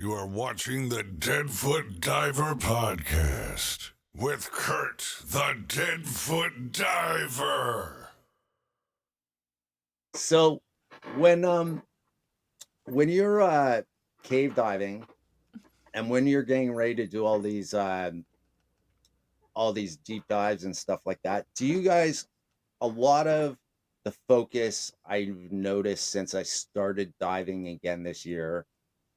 You are watching the Deadfoot Diver Podcast with Kurt, the Deadfoot Diver. So when you're cave diving and when you're getting ready to do all these deep dives and stuff like that, do you guys a lot of the focus I've noticed since I started diving again this year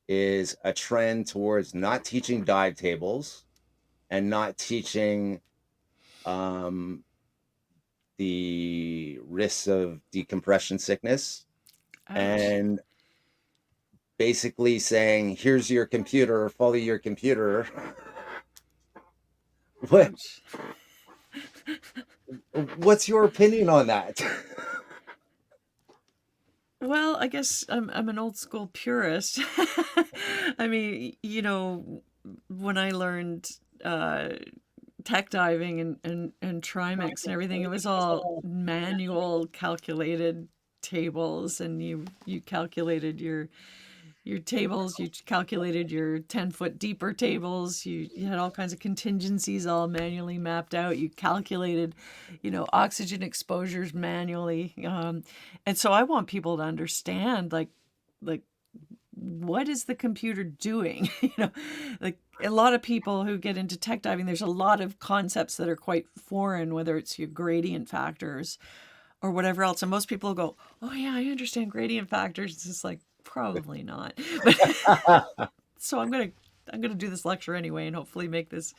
is a trend towards not teaching dive tables and not teaching um, the risks of decompression sickness Ouch. and basically saying, here's your computer, follow your computer. What Ouch. what's your opinion on that? Well, I guess I'm an old school purist. I mean, when I learned uh, tech diving and trimix and everything, it was all manual calculated tables, and you calculated your tables, you calculated your 10-foot deeper tables, you had all kinds of contingencies all manually mapped out, you calculated, oxygen exposures manually. And so I want people to understand, like what is the computer doing? Like a lot of people who get into tech diving, there's a lot of concepts that are quite foreign, whether it's your gradient factors or whatever else. And most people go, "Oh yeah, I understand gradient factors." It's just like probably not. But so I'm gonna do this lecture anyway, and hopefully make this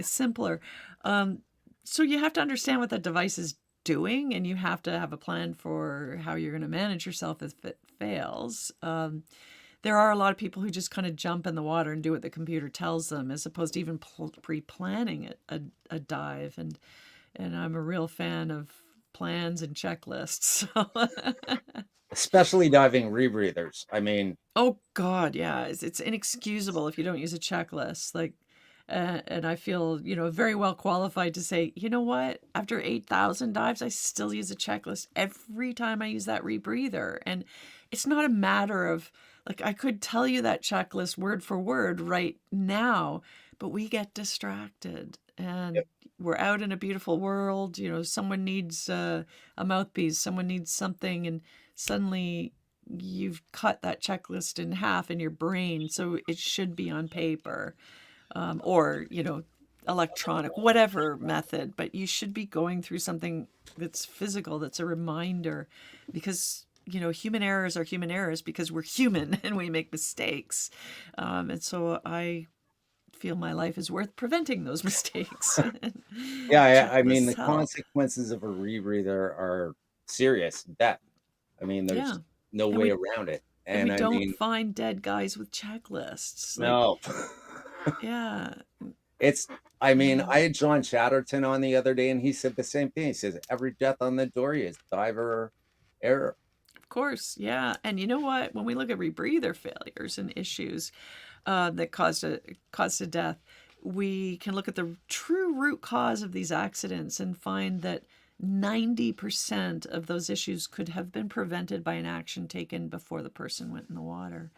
simpler. So you have to understand what that device is doing, and you have to have a plan for how you're going to manage yourself if it fails. There are a lot of people who just kind of jump in the water and do what the computer tells them, as opposed to even pre-planning a dive. And I'm a real fan of plans and checklists. Especially diving rebreathers. I mean, Oh God, yeah, it's inexcusable if you don't use a checklist. And I feel very well qualified to say, you know what? After 8,000 dives, I still use a checklist every time I use that rebreather, and it's not a matter of like I could tell you that checklist word for word right now, but we get distracted and we're out in a beautiful world. Someone needs a mouthpiece, someone needs something, and suddenly you've cut that checklist in half in your brain, so it should be on paper, or electronic, whatever method, but you should be going through something that's physical, that's a reminder, because human errors are human errors because we're human and we make mistakes, and so I feel my life is worth preventing those mistakes. yeah, I mean Checklists the help. consequences of a rebreather are serious death. I mean, Yeah, there's no and way around it. we And I don't mean, find dead guys with checklists, like, no. yeah. It's I mean, Yeah. I had John Chatterton on the other day and he said the same thing. He says every death on the dory is diver error. Of course, yeah. And you know what? When we look at rebreather failures and issues that caused a death, we can look at the true root cause of these accidents and find that 90% of those issues could have been prevented by an action taken before the person went in the water.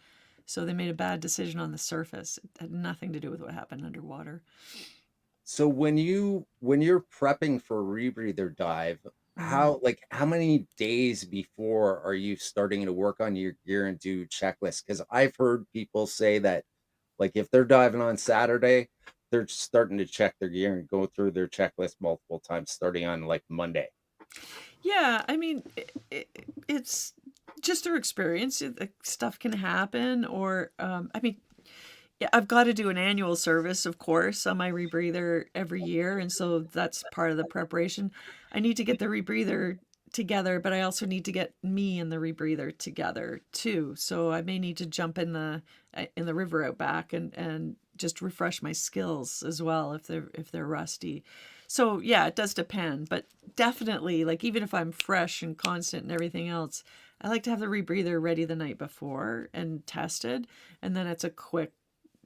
So they made a bad decision on the surface. It had nothing to do with what happened underwater. So when you're prepping for a rebreather dive, Mm. how many days before are you starting to work on your gear and do checklists? Because I've heard people say that like if they're diving on Saturday, they're starting to check their gear and go through their checklist multiple times starting on like Monday. Yeah, I mean, it's just through experience. Stuff can happen, or I mean, yeah, I've got to do an annual service, of course, on my rebreather every year, and so that's part of the preparation. I need to get the rebreather together, but I also need to get me and the rebreather together too. So I may need to jump in the river out back and just refresh my skills as well if they're rusty. So yeah, it does depend, but definitely, like, even if I'm fresh and constant and everything else, I like to have the rebreather ready the night before and tested, and then it's a quick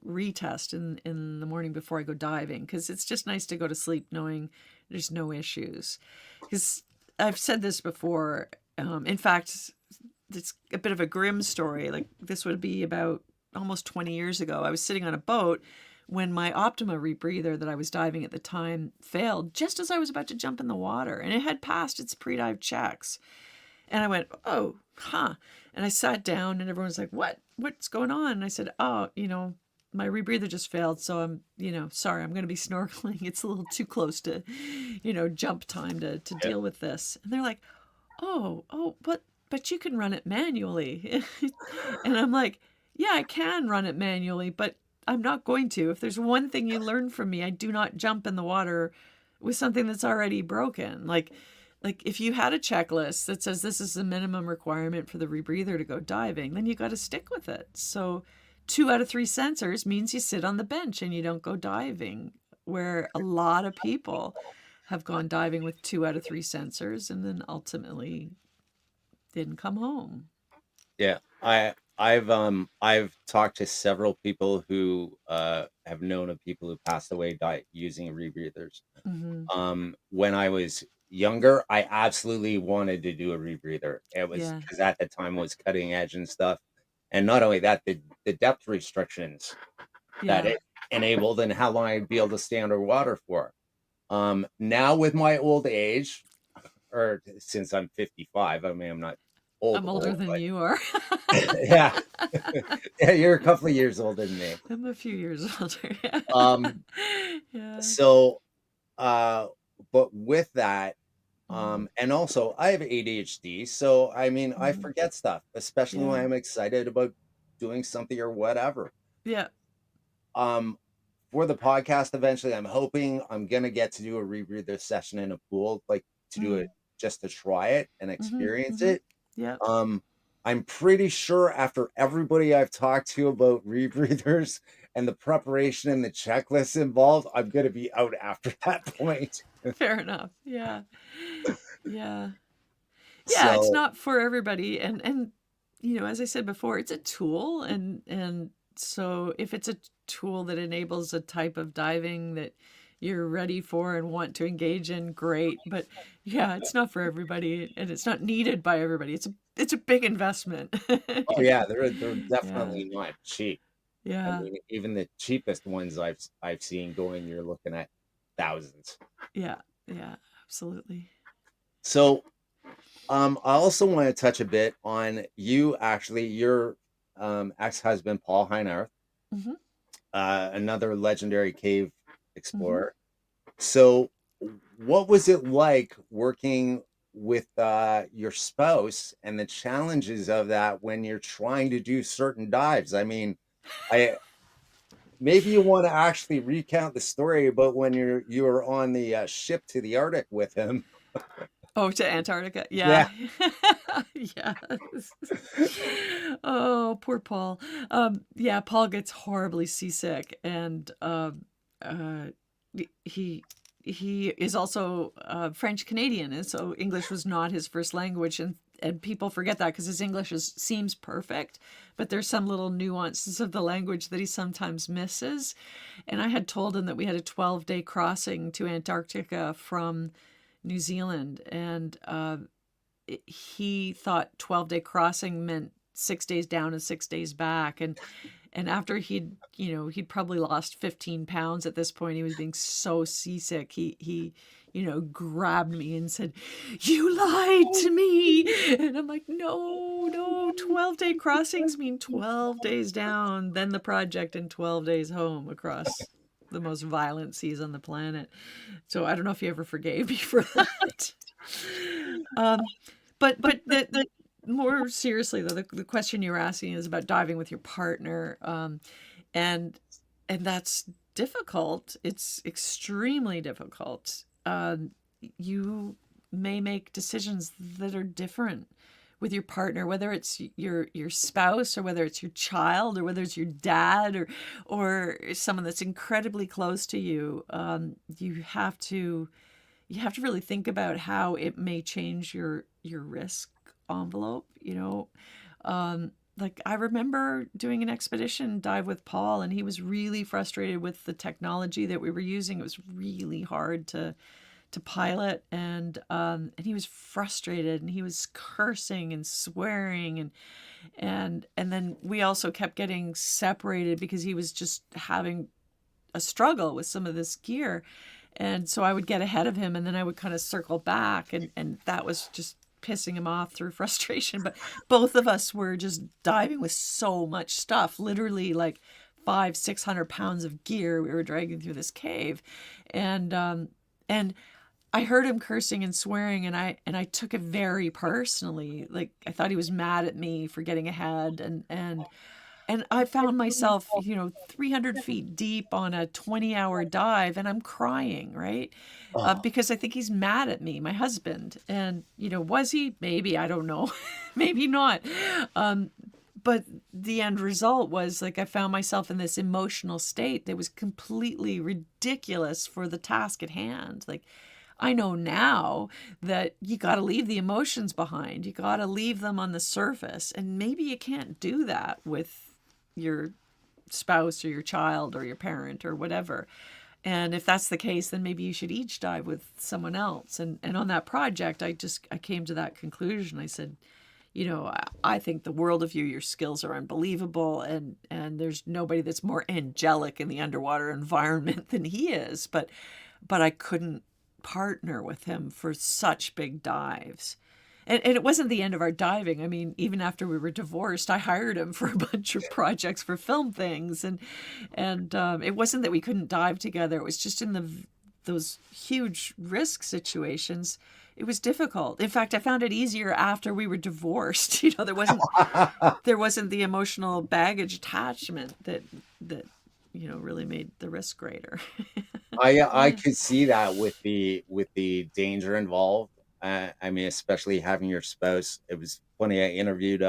retest in the morning before I go diving, because it's just nice to go to sleep knowing there's no issues. Because I've said this before. In fact, it's a bit of a grim story. Like, this would be about almost 20 years ago. I was sitting on a boat when my Optima rebreather that I was diving at the time failed just as I was about to jump in the water, and it had passed its pre-dive checks. And I went, oh, huh. And I sat down and everyone was like, what's going on? And I said, oh, my rebreather just failed. So I'm, sorry, I'm going to be snorkeling. It's a little too close to, jump time to Yeah. deal with this. And they're like, oh, but you can run it manually. And I'm like, yeah, I can run it manually, but I'm not going to. If there's one thing you learn from me, I do not jump in the water with something that's already broken. Like if you had a checklist that says this is the minimum requirement for the rebreather to go diving, then you got to stick with it. So 2 out of 3 sensors means you sit on the bench and you don't go diving, where a lot of people have gone diving with 2 out of 3 sensors and then ultimately didn't come home. Yeah. I've talked to several people who have known of people who passed away using rebreathers. When I was younger, I absolutely wanted to do a rebreather. It was Yeah. because at the time it was cutting edge and stuff. And not only that, the depth restrictions that Yeah. it enabled and how long I'd be able to stay underwater for. Now with my old age, or since I'm 55, I mean I'm not I'm older old, than but you are. yeah, yeah, you're a couple of years older than me. I'm a few years older. Um, Yeah. so uh, but with that, Mhm. and also I have ADHD, so I mean I Mhm. forget stuff, especially when Yeah. I'm excited about doing something or whatever. Yeah. Um, for the podcast, eventually, I'm hoping I'm gonna get to do a rebreather session in a pool, like to do it Mm. just to try it and Mhm. experience Mhm. it. Yeah. Um, I'm pretty sure after everybody I've talked to about rebreathers and the preparation and the checklists involved, I'm gonna be out after that point. Fair enough. Yeah. Yeah. Yeah, it's So, not for everybody, and as I said before, it's a tool, and so if it's a tool that enables a type of diving that you're ready for and want to engage in, great. But yeah, it's not for everybody, and it's not needed by everybody. It's a big investment. oh yeah, they're Yeah. definitely not cheap. I Yeah. mean, even the cheapest ones I've seen going, you're looking at thousands. Yeah. Yeah. Absolutely. So, I also want to touch a bit on you actually, your ex-husband, Paul Heinarth, Hmm. another legendary cave Hmm. explorer. So, what was it like working with your spouse and the challenges of that when you're trying to do certain dives? I mean, I maybe you want to actually recount the story about when you were on the ship to the Arctic with him. Oh, to Antarctica. Yeah. Yeah. Yeah. Oh, poor Paul. Yeah, Paul gets horribly seasick, and uh, he he is also French Canadian, and so English was not his first language, and people forget that because his English seems perfect, but there's some little nuances of the language that he sometimes misses. And I had told him that we had a 12-day crossing to Antarctica from New Zealand, and he thought 12-day crossing meant 6 days down and 6 days back, and after he'd probably lost 15 pounds at this point. He was being so seasick. He grabbed me and said, "You lied to me." And I'm like, no, 12-day crossings mean 12 days down, then the project, and 12 days home across the most violent seas on the planet. So I don't know if he ever forgave me for that. Um, but the more seriously though, the question you're asking is about diving with your partner, and that's difficult. It's extremely difficult. You may make decisions that are different with your partner, whether it's your spouse, or whether it's your child, or whether it's your dad, or someone that's incredibly close to you. You have to really think about how it may change your risk envelope. Like I remember doing an expedition dive with Paul, and he was really frustrated with the technology that we were using. It was really hard to to pilot, and he was frustrated, and he was cursing and swearing, and then we also kept getting separated because he was just having a struggle with some of this gear. And so I would get ahead of him, and then I would kind of circle back, and that was just pissing him off through frustration. But both of us were just diving with so much stuff, literally like 500-600 pounds of gear we were dragging through this cave. And I heard him cursing and swearing, and I took it very personally. Like, I thought he was mad at me for getting ahead, and I found myself, 300 feet deep on a 20-hour dive, and I'm crying, right? Oh, Because I think he's mad at me, my husband. And, was he? Maybe, I don't know. Maybe not. But the end result was, like, I found myself in this emotional state that was completely ridiculous for the task at hand. Like, I know now that you got to leave the emotions behind. You got to leave them on the surface. And maybe you can't do that with your spouse or your child or your parent or whatever. And if that's the case, then maybe you should each dive with someone else. And on that project, I came to that conclusion. I said, I think the world of you, your skills are unbelievable, and there's nobody that's more angelic in the underwater environment than he is. But I couldn't partner with him for such big dives. And it wasn't the end of our diving. I mean, even after we were divorced, I hired him for a bunch of projects for film things, and it wasn't that we couldn't dive together. It was just in those huge risk situations, it was difficult. In fact, I found it easier after we were divorced. There wasn't the emotional baggage attachment that really made the risk greater. I Yeah. could see that with the danger involved. I mean, especially having your spouse. It was funny. I interviewed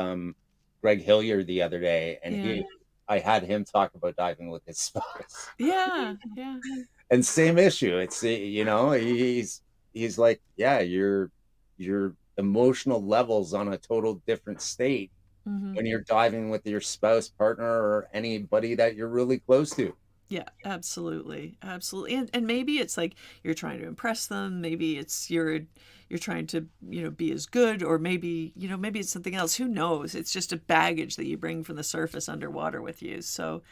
Greg Hilliard the other day, and Yeah. I had him talk about diving with his spouse, Yeah. Yeah. and same issue. It's he's like, yeah, your emotional levels on a total different state Hmm. when you're diving with your spouse, partner, or anybody that you're really close to. Yeah, absolutely. Absolutely. And maybe it's like you're trying to impress them. Maybe it's you're trying to, be as good, or maybe it's something else. Who knows? It's just a baggage that you bring from the surface underwater with you. So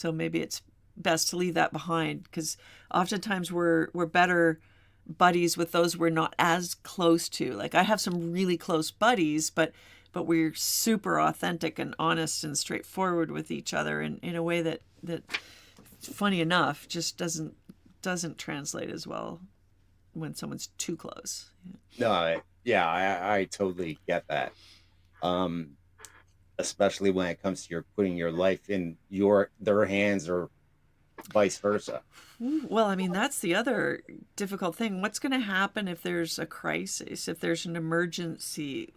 maybe it's best to leave that behind, because oftentimes we're better buddies with those we're not as close to. Like, I have some really close buddies, but we're super authentic and honest and straightforward with each other in a way that funny enough just doesn't translate as well when someone's too close. No, yeah, I totally get that. Um, Especially when it comes to your putting your life in their hands or vice versa. Well, I mean, that's the other difficult thing. What's going to happen if there's a crisis, if there's an emergency?